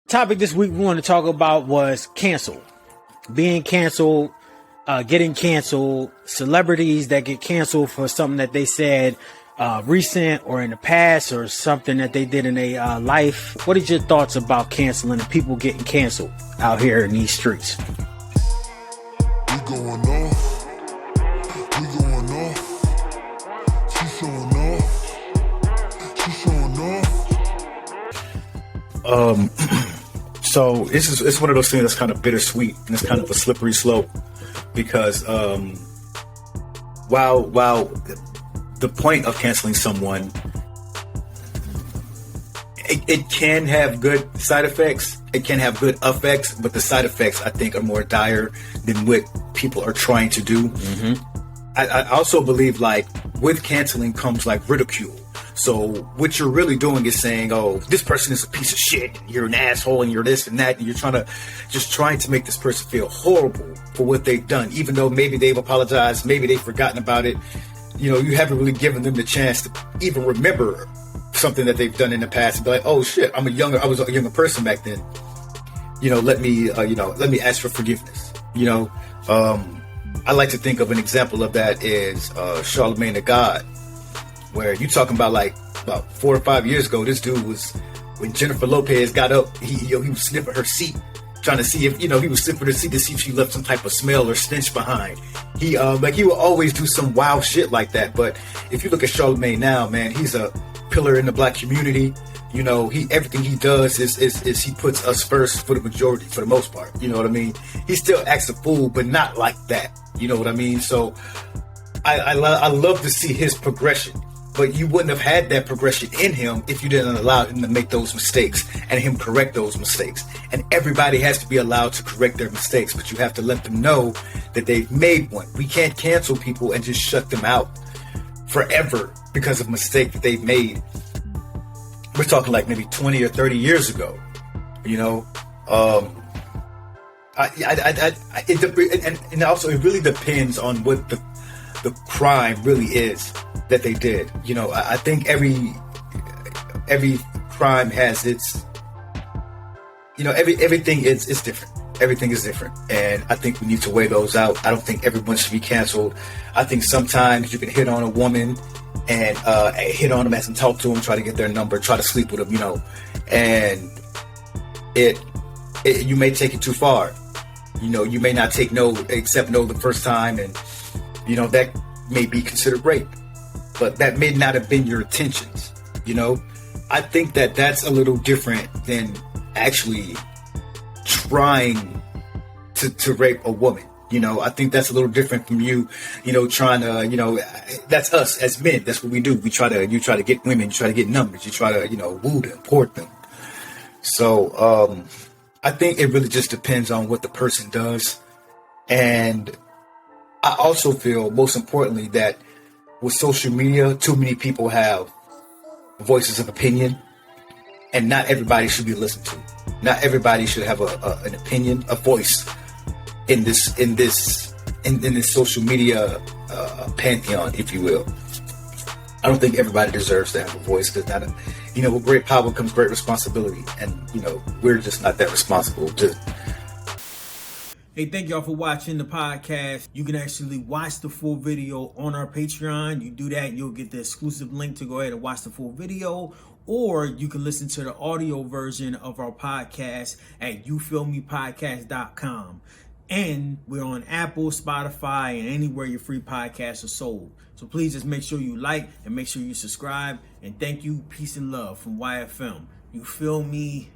Topic this week we want to talk about was cancel. Being canceled, getting canceled, celebrities that get canceled for something that they said recent or in the past or something that they did in their life. What is your thoughts about canceling and people getting canceled out here in these streets? We going off. We going off. She showing off. She showing off. So it's one of those things that's kind of bittersweet and it's kind of a slippery slope because while the point of canceling someone, it can have good side effects, it can have good effects, but the side effects I think are more dire than what people are trying to do. I also believe like with canceling comes like ridicule. So what you're really doing is saying, oh, this person is a piece of shit, you're an asshole, and you're this and that, and you're trying to make this person feel horrible for what they've done, even though maybe they've apologized, maybe they've forgotten about it. You know, you haven't really given them the chance to even remember something that they've done in the past and be like, oh shit, I was a younger person back then. Let me ask for forgiveness. I like to think of an example of that is Charlemagne the God, where you talking about like about 4 or 5 years ago, this dude was, when Jennifer Lopez got up, he was sniffing her seat, trying to see if, he was sniffing her seat to see if she left some type of smell or stench behind. He will always do some wild shit like that. But if you look at Charlemagne now, man, he's a pillar in the black community. Everything he does is he puts us first for the most part. You know what I mean? He still acts a fool, but not like that. You know what I mean? So I love to see his progression. But you wouldn't have had that progression in him if you didn't allow him to make those mistakes and him correct those mistakes. And everybody has to be allowed to correct their mistakes, but you have to let them know that they've made one. We can't cancel people and just shut them out forever because of a mistake that they've made. We're talking like maybe 20 or 30 years ago, and also it really depends on what the crime really is that they did. I think every crime has its, everything is different. Everything is different. And I think we need to weigh those out. I don't think everyone should be canceled. I think sometimes you can hit on a woman and hit on them as and talk to them, try to get their number, try to sleep with them, and you may take it too far. You may not accept no the first time, and that may be considered rape. But that may not have been your intentions. I think that that's a little different than actually trying to rape a woman. I think that's a little different from you, trying to, that's us as men. That's what we do. You try to get women, you try to get numbers, you try to, woo them, court them. So, I think it really just depends on what the person does. And I also feel, most importantly, that with social media, too many people have voices of opinion, and not everybody should be listened to. Not everybody should have an opinion, a voice in this social media pantheon, if you will. I don't think everybody deserves to have a voice. There's not with great power comes great responsibility, and we're just not that responsible to. Hey, thank y'all for watching the podcast. You can actually watch the full video on our Patreon. You do that, you'll get the exclusive link to go ahead and watch the full video. Or you can listen to the audio version of our podcast at youfeelmepodcast.com. And we're on Apple, Spotify, and anywhere your free podcasts are sold. So please just make sure you like and make sure you subscribe. And thank you. Peace and love from YFM. You feel me?